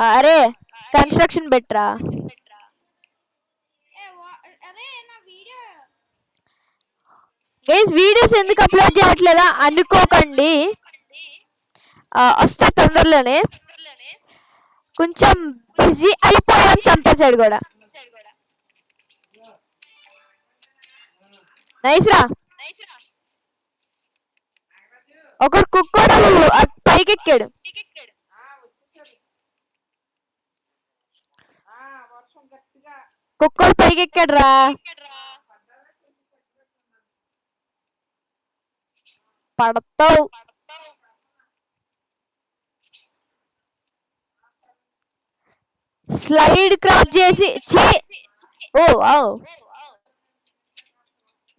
అరే construction బెట్రా guys videos ఎందుకు upload చేయట్లేదా అనుకోకండి, వస్తా తొందరలోనే. కొంచెం బిజీ అయిపోయాం, చంపేశాడు కూడా. నైస్ రా. ఒకడు కుక్కడు పైకి ఎక్కాడు. కుక్కడు పైకి ఎక్కాడు రా. పడతావు. స్లైడ్ క్రాస్ చేసి ఓ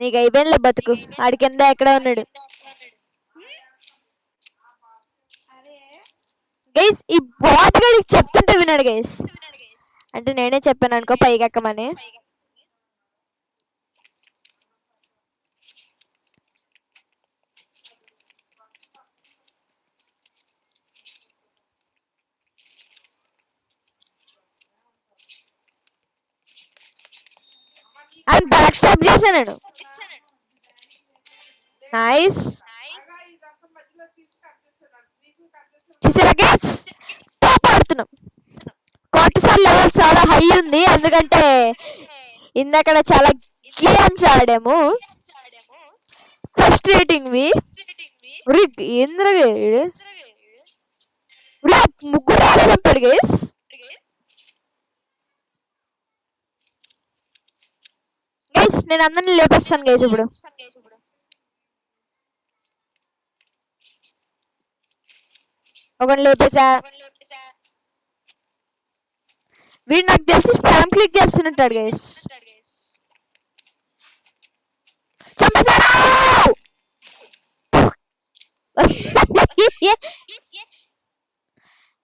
నీకు అయిపోయిందిలే బతుకు. ఆడి కింద ఎక్కడ ఉన్నాడు గైస్. ఈ బాట్ గడికి చెప్తుంటే విన్నాడు గైస్. అంటే నేనే చెప్పాను అనుకో పైకి ఎక్కమని. అని బ్యాక్ స్టాప్ చేశాను నేను. నైస్. చూసారా గైస్, టాప్ ఆడుతున్నాం. కార్టిసాల్ లెవెల్ చాలా హై ఉంది, ఎందుకంటే ఇందాక చాలా గేమ్స్ ఆడాము. ఫ్రస్ట్రేటింగ్ వి. ఏంద్రగా ముగ్గురు ఆడాడు గైస్. గైస్ నేను అందరిని లేపేస్తాను గైస్. ఇప్పుడు ఒకరిని లేపేసా. వీడు నాకు తెలిసి స్పామ్ క్లిక్ చేస్తున్నట్టాడు గైస్.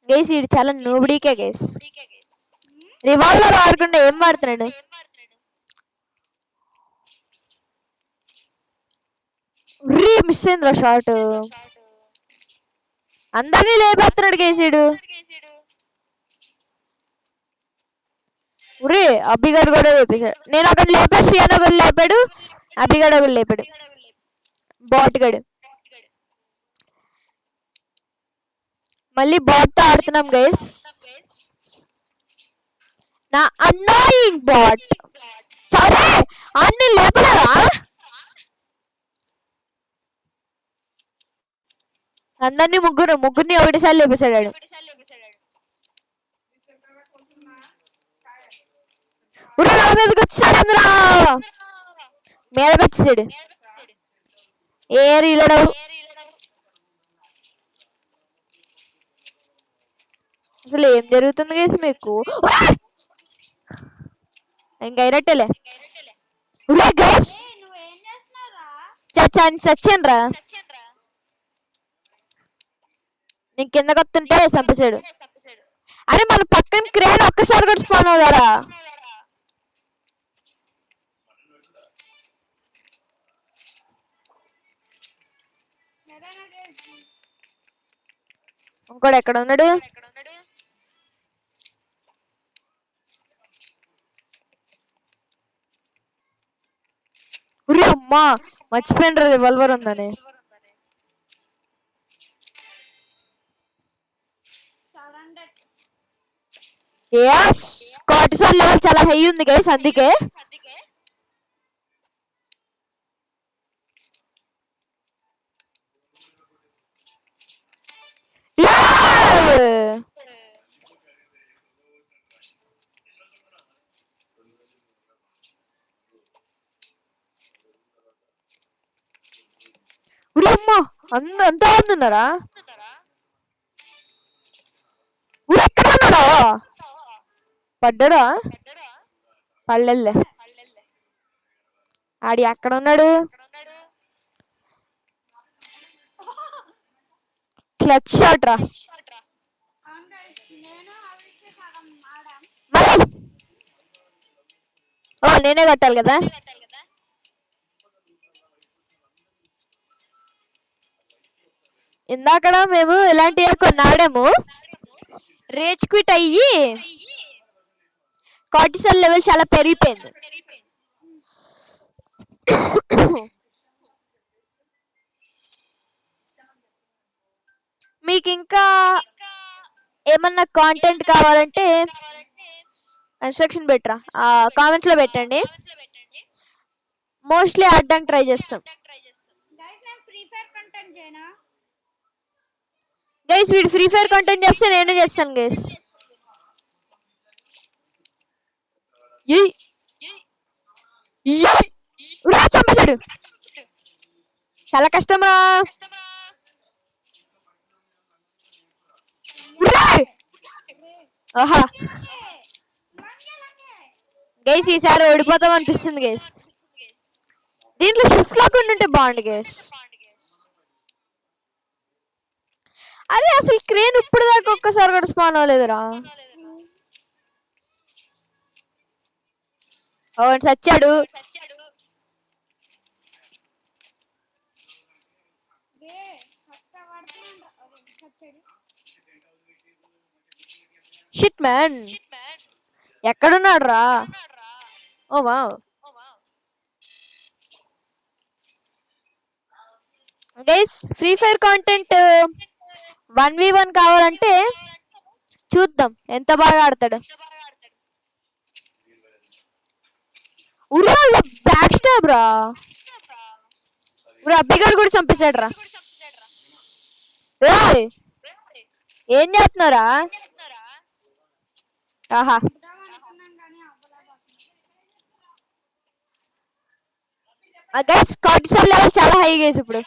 గైస్ ఇది చాలా నోబడీకే గైస్. రివాల్వర్ వాడకుండా ఏం వాడుతున్నాడు? మిస్ అయిందిరా షార్ట్. అందరినీ లేపేస్తున్నాడు గైసీడు. ఉరే అభిగాడు కూడా లేపేశాడు. నేను అక్కడ లేపేసి శ్రీయాన్ ఒకరు లేపాడు, అభిగాడు ఒకరు లేపాడు. బాట్ గడు మళ్ళీ బాట్ తో ఆడుతున్నాం గైస్. నా అన్నాయింగ్ బాట్ చాలా అన్ని లేపడారా. అందరినీ ముగ్గురిని ఒకటిసారి లేపేశాడు. మీదకి వచ్చాడు, అందరా మీదకి వచ్చేసాడు. ఏ రీలోడు అసలు ఏం జరుగుతుంది గైస్ మీకు? ఇంకైనట్టేలే గైస్. చచ్చాను రా. నేను కిందకి వస్తుంటే చంపేశాడు. అరే మన పక్కన క్రేన్ ఒక్కసారి కూడా స్పాన్ అవుతారా? ఇంకోడు ఎక్కడ ఉన్నాడు? అమ్మా మర్చిపోయిన రివాల్వర్ ఉందని. కార్టిసాల్ లెవెల్ చాలా హై ఉంది గైస్, అందుకే. అమ్మా అంతా ఉందిన్నారా? ఎక్కడ ఉన్నాడా? పడ్డాడా? పల్లెల్లే ఆడి ఎక్కడ ఉన్నాడు? క్లచ్ షాట్ రా. నేనే కట్టాలి కదా. ఇందాకడ మేము ఇలాంటివి కొన్ని ఆడాము. రేజ్ క్విట్ అయ్యి కార్టిసల్ లెవెల్ చాలా పెరిగిపోయింది. మీకు ఇంకా ఏమన్నా కాంటెంట్ కావాలంటే ఇన్స్ట్రక్షన్ పెట్టరా కామెంట్స్ లో పెట్టండి. మోస్ట్లీ ఆడడానికి ట్రై చేస్తాం. గైస్ వీడు ఫ్రీ ఫైర్ కంటెంట్ చేస్తే నేను చేస్తాను గైస్. చంపేశాడు, చాలా కష్టమా. ఆహా గైస్ ఈసారి ఓడిపోతాం అనిపిస్తుంది గైస్. దీంట్లో షిఫ్ట్ లాక్ ఉంటే బాగుండు గైస్. అరే అసలు క్రేన్ ఇప్పుడు దాకా ఒక్కసారి కూడా స్పాన్ అవ్వలేదురా. అవును సచ్చాడు. షిట్ మ్యాన్ ఎక్కడున్నాడు రా. Oh wow guys free fire content 1v1 కావాలంటే చూద్దాం ఎంత బాగా ఆడతాడు. బ్యాక్ స్టాబ్ రా. ఇప్పుడు అబ్బిగాడు కూడా చంపేశాడు రా. ఏం చేస్తున్నారా. ఆహా గైస్ కార్టిసల్ లెవెల్ చాలా హై గైస్. ఇప్పుడు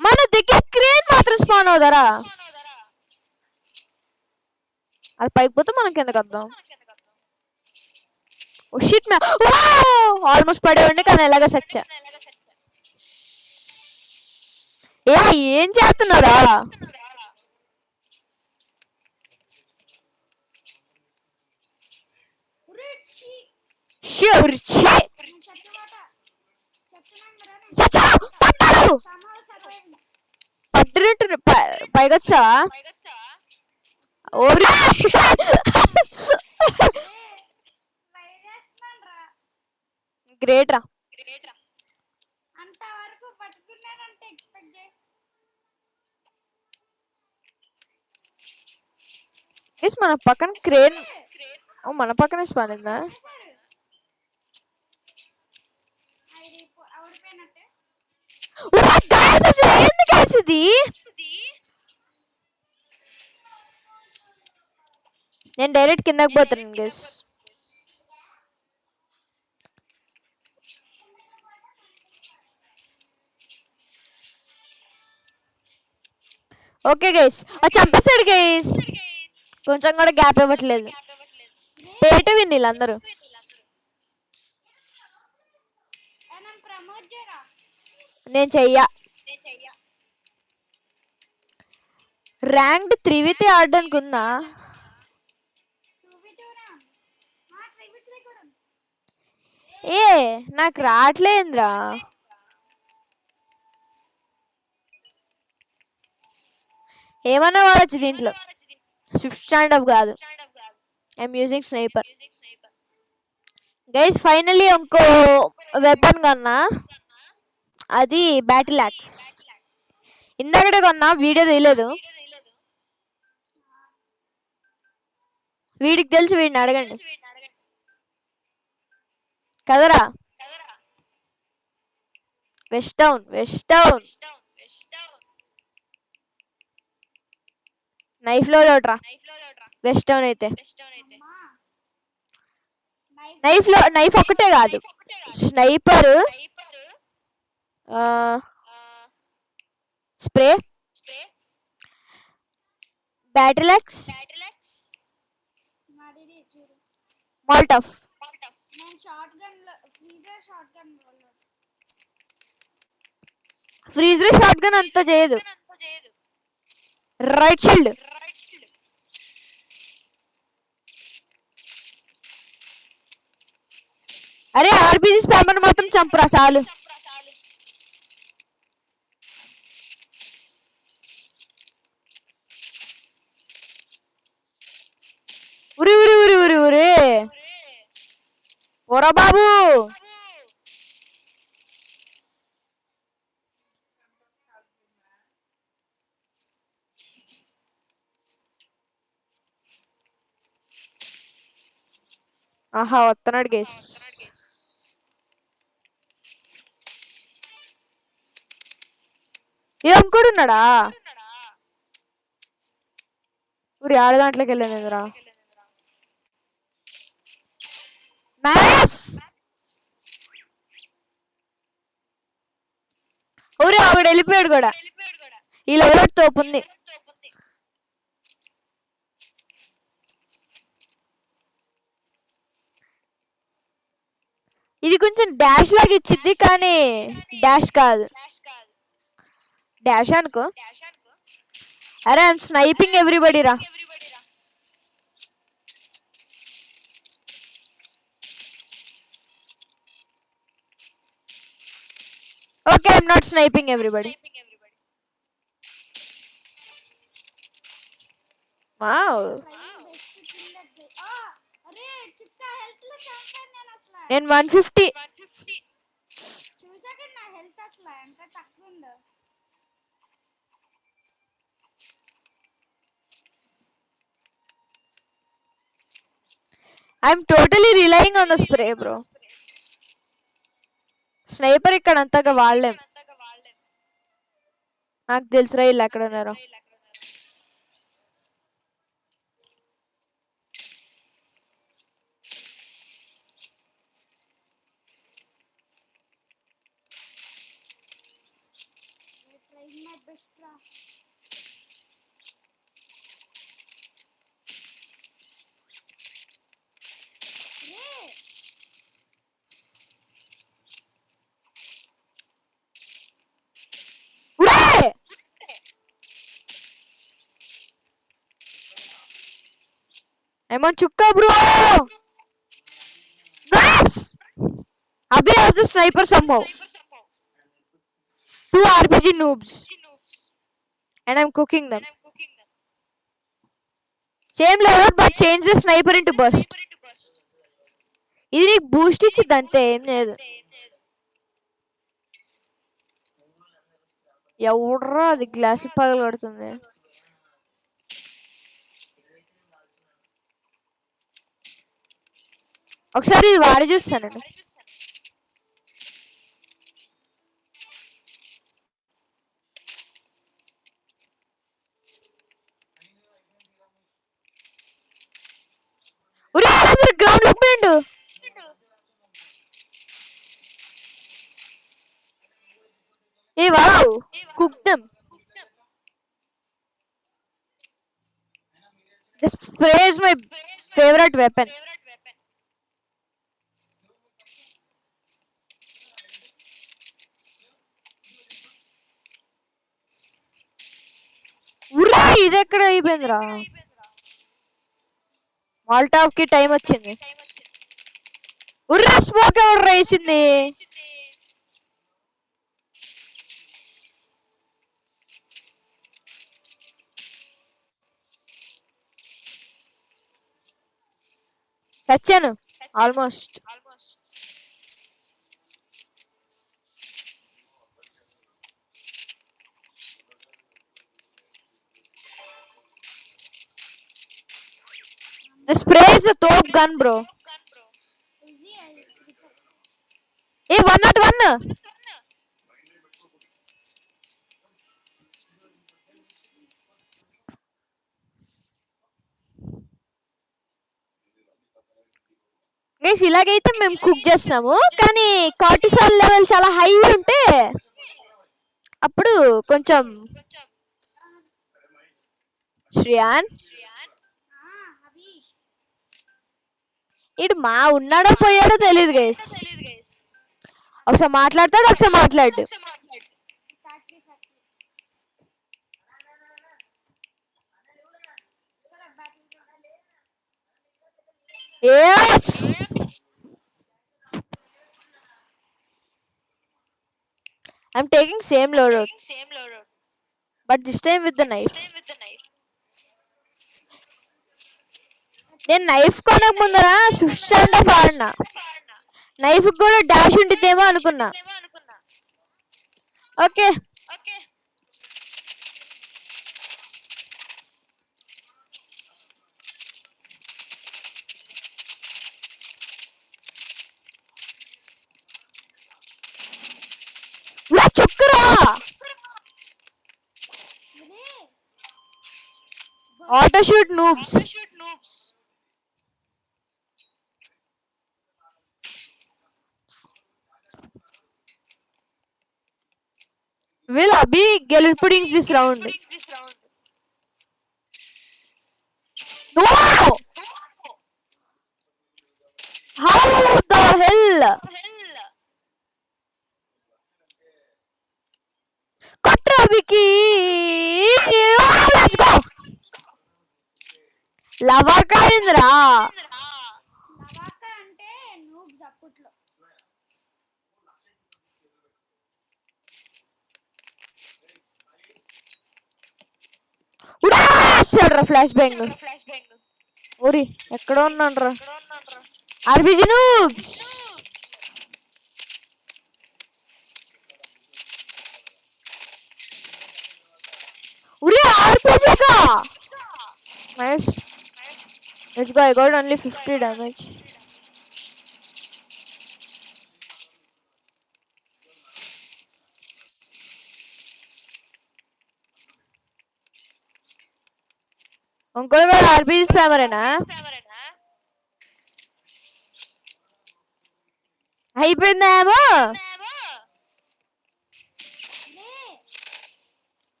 మన దగ్గర క్రేన్ మాత్రం స్పాన్ అవుతారా. అది పైకి పోతే మనం కిందకి వద్దాం. షిట్ మ్యాన్ ఆల్మోస్ట్ పడేవండి కానీ ఎలాగ సచ్చా. ఏం చేస్తున్నారా. పడ్డనట్టు పైకొచ్చా. గ్రేట్ రా. మన పక్కన క్రేన్ మన పక్కనే స్పానిందా. ఇది నేను డైరెక్ట్ కిందకి పోతాను గైస్. ఓకే గైస్ చంపేశాడు గైస్. కొంచెం కూడా గ్యాప్ ఇవ్వట్లేదు. పేట విన్ వీళ్ళందరూ. నేను చెయ్యా. ర్యాంక్డ్ 3v3 ఆడడానికి ఉందా. నాకు రావట్లేదురా. ఏమన్నా వాడచ్చు దీంట్లో. స్విఫ్ట్ స్టాండ్ అప్ కాదు. I'm using sniper. Guys finally ఇంకో వెపన్ కన్నా అది బ్యాటిల్ యాక్స్. ఇందాకడే కొన్నా వీడియో తీయలేదు. వీడికి తెలిసి వీడిని అడగండి కదరా. వెస్ట్ టౌన్ నైఫ్ లో లోట్రా. వెస్ట్ టౌన్ అయితే నైఫ్ ఒక్కటే కాదు, స్నైపర్, స్ప్రే, బ్యాటిల్ యాక్స్, మాల్టాఫ్. ఫ్రీజర్ షాట్ గన్ అంత చేయదు. Right shield. అరే ఆర్బీజీ స్పామర్ మాత్రం చంపరా చాలు. రే ఓరా బాబు. ఆహా వస్తున్నాడు గేస్. ఏం కూడా ఉన్నాడా? ఊరి ఆడ దాంట్లోకి వెళ్ళానురా. నైస్. ఊరి ఆవిడ వెళ్ళిపోయాడు కూడా. ఈ లెవెల్ తోపుంది. ఇది కొంచెం డాష్ లాగా ఇచ్చింది కానీ డాష్ కాదు. డాష్ అనుకో. అరే ఐమ్ స్నైపింగ్ ఎవ్రీబడి రా. Okay I'm not sniping everybody. Wow. నేను 150. I'm totally relying on the spray bro. Sniper ఇక్కడ అంతగా వాడలేం. నాకు తెలుసురా వీళ్ళు ఎక్కడ ఉన్నారో. ఏమో చుక్క bro. Abhi has the sniper somehow. 2 RPG noobs. And I'm cooking them. Same level but change the sniper into burst. ఇది నీకు బూస్ట్ ఇచ్చిద్ది అంతే ఏం లేదు. ఎవడ్రా అది గ్లాస్ పగలు కొడుతుంది. ఒకసారి వాడి చూస్తాను. గ్రౌండ్ లో పోయిండు. ఏ wow cook them. This spray is my favorite weapon. ఉరా ఇది ఎక్కడ అయిపోయిందిరా. మాల్టాఫ్ కి టైం వచ్చింది. ఉర్రా స్మోక్ ఎవరు రేసింది. చచ్చాను almost. The spray is a top gun bro. Hey 101. Guys ఇలాగైతే మేము కుక్ చేస్తాము కానీ కార్టిసాల్ లెవెల్ చాలా హై ఉంటే అప్పుడు కొంచెం. శ్రియాన్ ఇడు మా ఉన్నాడో పోయాడో తెలియదు గైస్. ఒకసారి మాట్లాడతాడు ఒకసారి మాట్లాడు. Yes. I'm taking same loadout. But this time with the knife. నేను నైఫ్ కొనక ముందర స్విఫ్ట్ స్టాండ్ ఆఫ్ ఆడినా. నైఫ్ కూడా డాష్ ఉంటుందేమో అనుకున్నా. ఓకే చుక్కరా auto shoot noobs. Will Abhi get puddings this round? No! How the hell? Kotra Abhiki! Let's go! Lavaka Indra! లవాకా అంటే noobs అప్పట్లో. ఉడారా ఫ్లాష్ బ్యాంగ్. ఓరి ఎక్కడ ఉన్నాను రా ఆర్బిజి నూబ్స్. ఉరి ఆర్బిజి కా nice. Let's go. I got only 50 damage. ఇంకోటి కూడా ఆర్బిజి స్పామరేనా? అయిపోయిందేమో.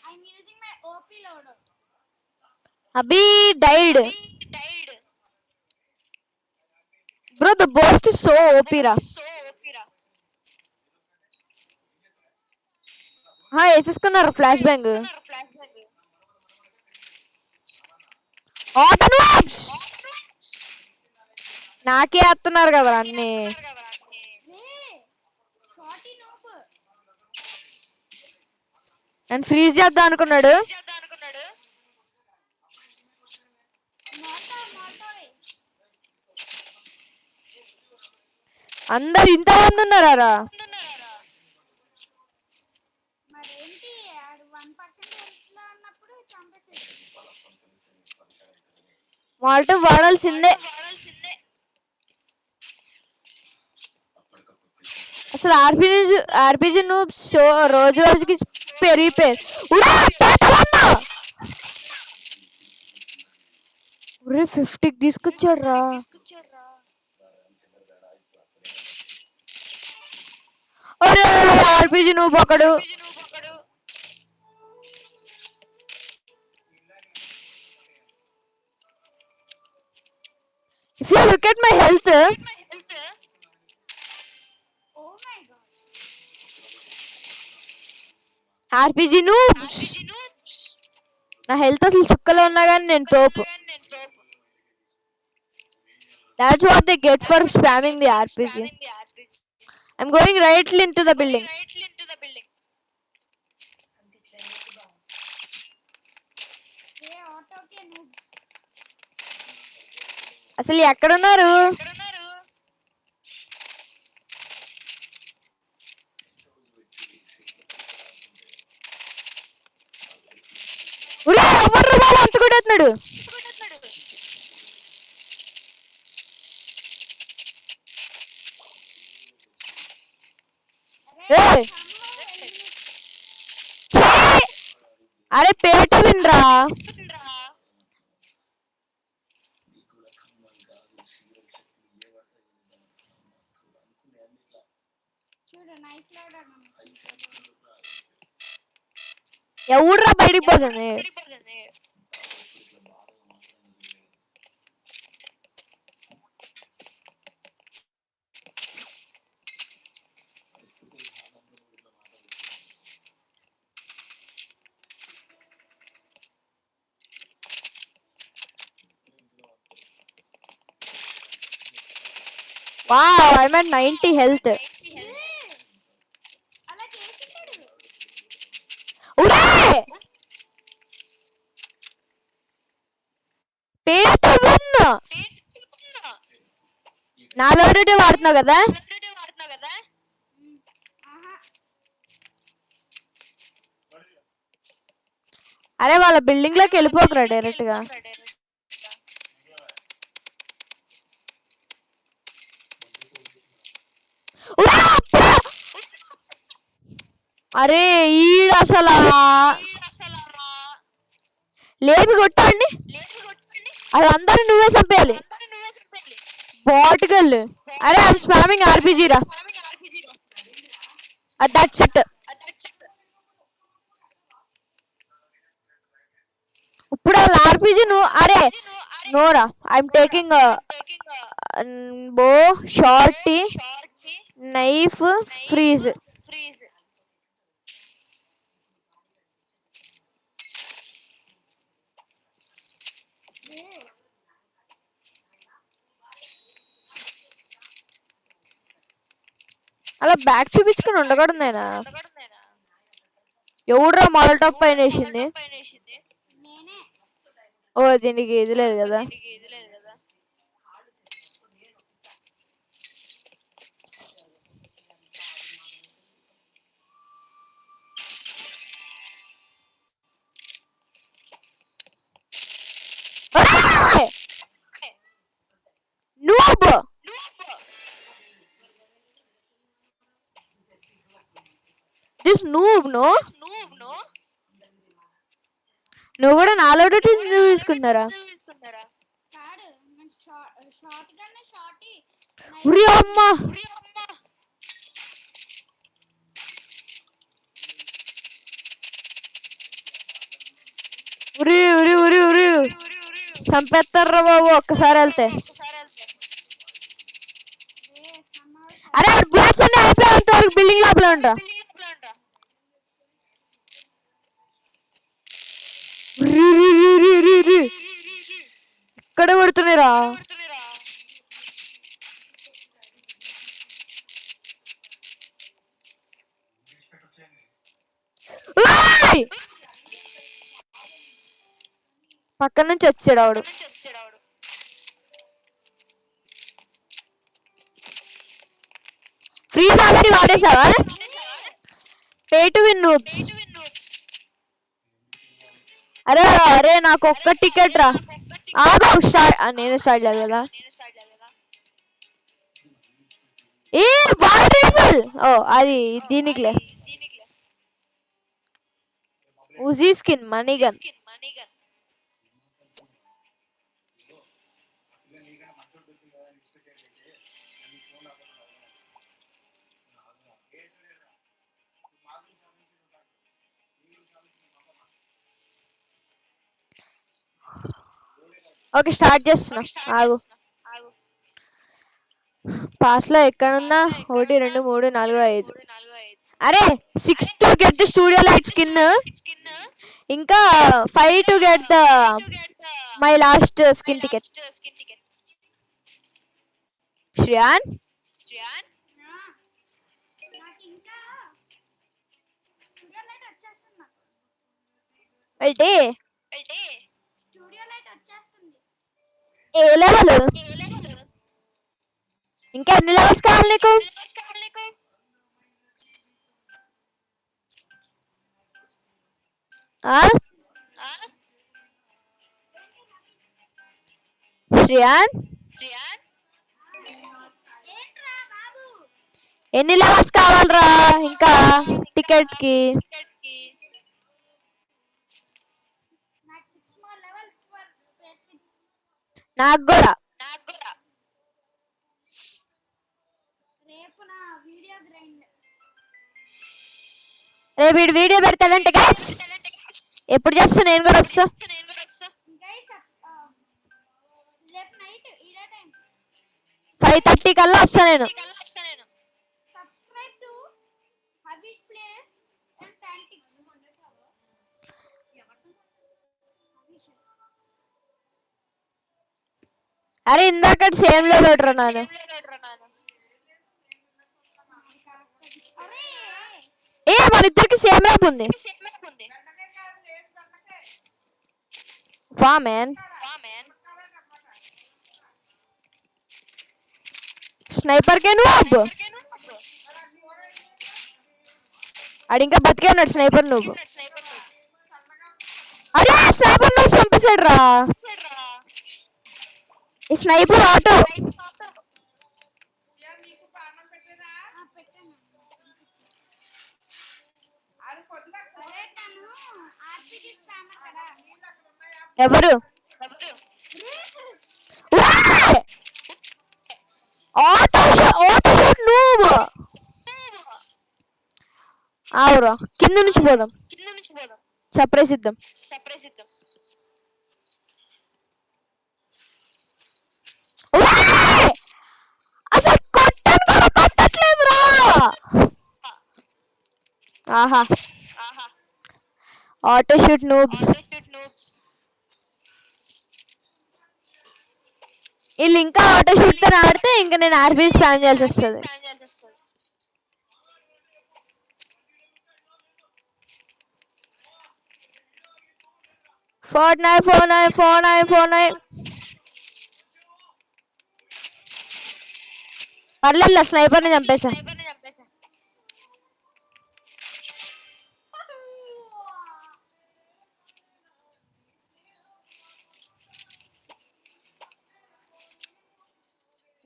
I'm using my OP loader. Abhi died. Bro, the burst is so OP ra. వేసేసుకున్నారు ఫ్లాష్ బ్యాంగ్. నాకే వేస్తున్నారు కదా అన్ని. నన్ను ఫ్రీజ్ చేద్దాం అనుకున్నాడు. అందరు ఇంతమంది ఉన్నారా? వాళ్ళతో వాడాల్సిందే. అసలు ఆర్పిజి నూబ్స్ రోజు రోజుకి పెరిగిపోయారు. 50కి తీసుకొచ్చాడు రా. ఆర్పిజి నూబ్ ఒకడు. If you look at my health, RPG noobs. నా హెల్త్ అసలు చుక్కలో ఉన్నా కానీ నేను తోపు. That's what they get for spamming the RPG. I'm going right into the building. అసలు ఎక్కడున్నారు? ఎవరు బాబు అంత కొట్టేస్తున్నాడు? అరే పేట వినరా. ఎవడ్రా బయటికి పోతుంది? Wow I mean 90 health. అలా చేసినాడు. ఉడే పేట విన్. నా లోడెడ్ వాడుతున్నావు కదా. ఆహా. అరే వాళ్ళ బిల్డింగ్ లోకి వెళ్ళిపోకరా డైరెక్ట్ గా. ఉరా! అరే ఈడ అసలు లేపి కొట్టండి. అది అందరూ నువ్వే చంపేయాలి బాటికల్. అరే ఐఎమ్ స్పామింగ్ ఆర్పిజీ రా. That's it. ఇప్పుడు వాళ్ళ ఆర్పిజీ నువ్వు. అరే నోరా ఐఎమ్ టేకింగ్ బో షార్టీ నైఫ్ ఫ్రీజ్. అలా బ్యాగ్ చూపించుకుని ఉండకూడదు నాయనా. ఎవడురా మోడల్ టాప్ పైన వేసింది. నేనే. ఓ దీనికి ఇది లేదు కదా. Noob this noob no. నువ్వు కూడా నాలో తీసుకుంటున్నారా. కాడు షార్ట్ గన్ షార్టీ. ఉరి అమ్మా ఉరి ఉరి ఉరి ఉరి చంపేస్తారా బాబు ఒక్కసారి వెళ్తే. అరే బ్లాక్స్ అన్ని అయిపోయేంత వరకు బిల్డింగ్ లోపల ఉంటా. ఇక్కడ పడుతున్నాయిరా. పక్కన నుంచి వచ్చాడు ఆవిడు. ఫ్రీజ్ ఆల్రెడీ వాడేసావా. Pay to win noobs. అరే అరే నాకు ఒక్క టికెట్ రా. ఆగు స్టార్ట్. నేను స్టార్ట్ లేదు కదా. ఏ వాటర్ రైఫిల్. ఓ అది దీనికిలే. Uzi skin money gun. Okay start చేస్తున్నా ఆగు. పాస్ లో ఎక్కడున్నా 1 2 3 4 5. అరే 6 to get the studio light skin. ఇంకా 5 to get the my last skin ticket. Shriyan నాకు ఇంకా స్టూడియో లైట్ వచ్చేస్తున్నా. ఏంటి స్టూడియో లైట్ వచ్చేస్తుంది. ఏ లెవెల్. ఇంకా ఎన్ని లెవెల్స్ కావాలి నీకు. శ్రియాన్ ఏంట్రా బాబు. ఎన్ని లెవెల్స్ కావాలరా ఇంకా టికెట్ కి. నాకు 6 more levels for space kit. నాకు కూడా. రేపు నా వీడియో గ్రైండ్. రేపు వీడు వీడియో పెడతాడంటే గైస్ ఎప్పుడు చేస్తా నేను కూడా వస్తా. గైస్ రేపు నైట్ ఇదే టైం 5:30 కల్లా వస్తా నేను. Subscribe to Habish plays and టాంటిక్స్. అరే ఇందాక సేమ్ లో పెట్టరా నాను. మన ఇద్దరికి సేమ్ ర్యాప్ ఉంది. వా మ్యాన్ స్నైపర్ కే నువ్వు ఆడు ఇంకా బతికే ఉన్నాడు. స్నైపర్ నువ్వు అరే స్నైపర్ నువ్వు చంపేశాడు రా. ఈ స్నైపర్ ఆటో ఎవరు ఆటో షూట్ నువ్వు ఆవురా. కింద నుంచి పోదాం, చప్రేసిద్దాం. అసలు కొట్టట్లేదురా. ఆహా ఆటో షూట్ నూబ్స్. వీళ్ళు ఇంకా ఆటో షూట్ తో ఆడితే ఇంకా నేను ఆర్బీ స్పామ్ చేయాల్సి వస్తుంది. ఫోర్ నైన్ పర్లేదు స్నైపర్ని చంపేసా.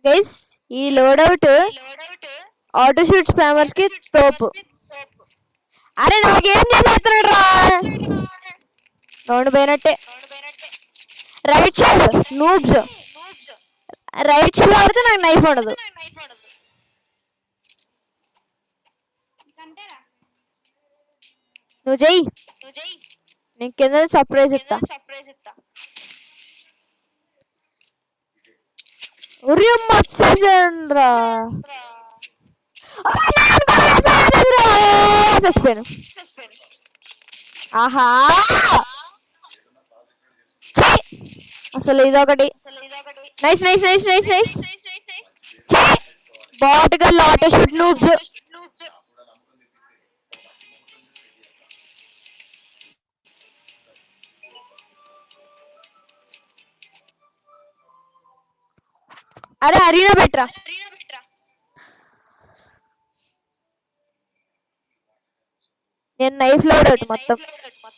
గైస్ ఈ లోడౌట్ ఆటో షూట్ స్పామర్స్ కి తోపు. అరే నాకేం చేసేస్తున్నాడు రా. రౌండ్ పోయినట్టే. Right side noobs. Right side ఆడితే నాకు నైఫ్ ఉండదు. నువ్వు చెయ్యి, నేను కింద సర్ప్రైజ్ ఇస్తా. ఒరే మర్చిపోయానురా. చచ్చిపోయాను. ఆహా అసలు ఇదొకటి. Nice nice nice nice nice. Bot గల్ ఆటో షూట్ నూబ్స్. అరే అరీనా బెట్రా. నేను నైఫ్ లోడ్ మొత్తం.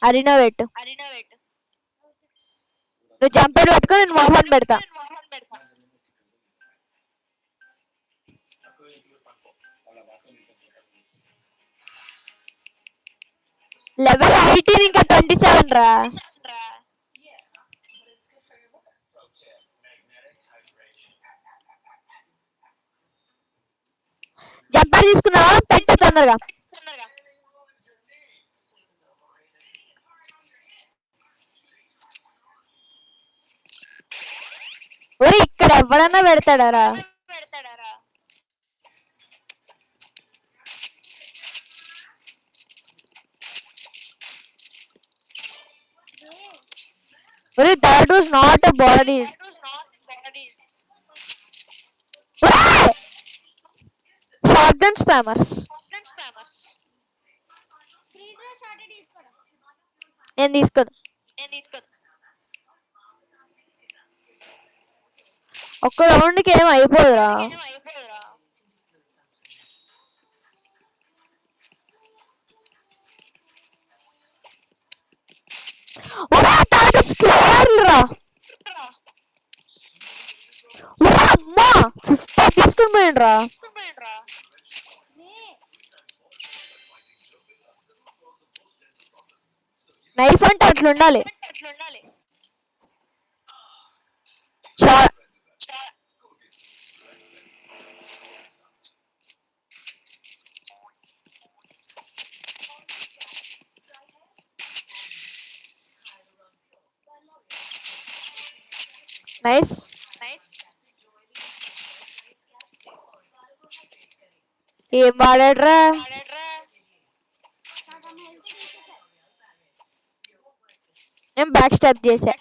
అరీనా పెట్టు. నువ్వు జంపర్ పెట్టుకో, నేను మోహన్ పెడతా. లెవెల్ 18 ఇంకా 27 రా. జంపర్ తీసుకున్నావా? పెట్టు తొందరగా. ఒరే ఇక్కడ ఎవడన్నా పెడతాడారా? ఒరే that was not a body. Shotgun spammers. నేను తీసుకోను. ఒక్క రౌండ్కి ఏం అయిపోదురా. అమ్మా 50 తీసుకుని పోయిండ్రా. నైఫ్ అంటే అట్లుండాలి. నైస్. ఏం వాడాడ్రా? నేను బ్యాక్ స్టెప్ చేసా.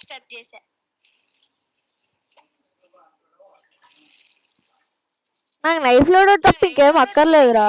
నాకు నైఫ్ లోడ్ తప్ప ఇంకేం అక్కర్లేదురా.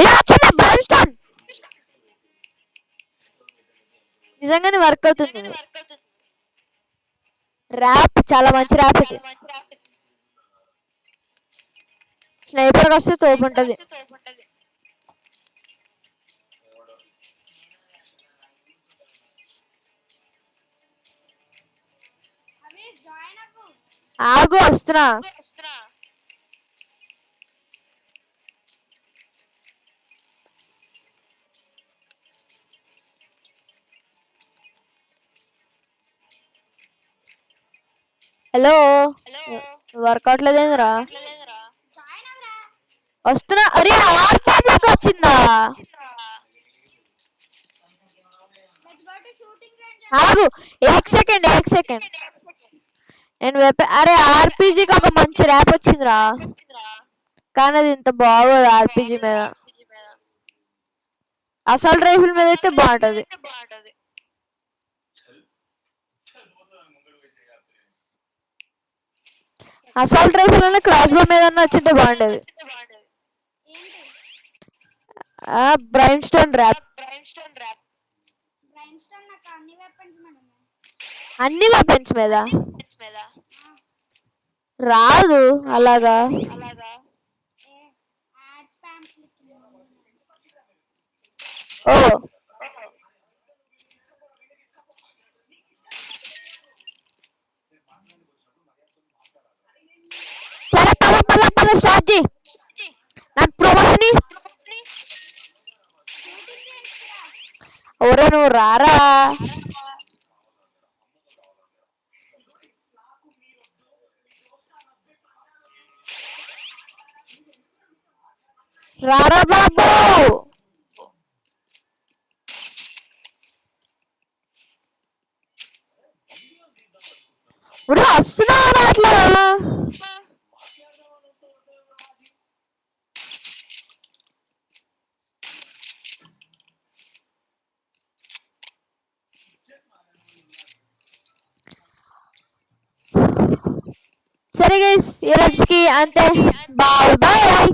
ఇది వచ్చింది బ్రైమ్ స్టోన్. నిజంగానే వర్క్ అవుతుంది. ర్యాప్ చాలా మంచి ర్యాప్ ఇది. స్నైపర్ వస్తే తోపు ఉంటది. అవి జాయిన్ అవ్వు. ఆగు వస్తున్నా. హలో వర్కౌట్ లేదేంద్రా? జాయిన్ అవ్వరా. వస్తున్నా. అరే ఆర్పీజీకి వచ్చిందా? Let's go to shooting range. ఆగు ఏక్ సెకండ్. నేను అరే ఆర్పీజీకి ఒక మంచి ర్యాప్ వచ్చిందిరా, కానీ అది ఇంత బాగోదు ఆర్పీజీ మీద. అసలు రైఫిల్ మీద అయితే బాగుంటది. అసలు రైఫిల్ అన్న క్రాస్ బో మీద వచ్చింటే బాగుండేది. ఏంటి? బ్రైమ్ స్టోన్ ర్యాప్. బ్రైమ్ స్టోన్ నాకు అన్ని వెపన్స్ మేడం. అన్ని వెపన్స్ మీద రాదు అలాగా. Add spam click. ఓ సరే పద స్టార్ట్ చేయి. నాకు ప్రమోషన్ షూటింగ్ రేంజ్ రా. ఒరే నువ్వు రారా. రారా బాబు. వస్తున్నావా అట్లా? సరే గైస్ ఈ రోజుకి అంతే. Bye bye.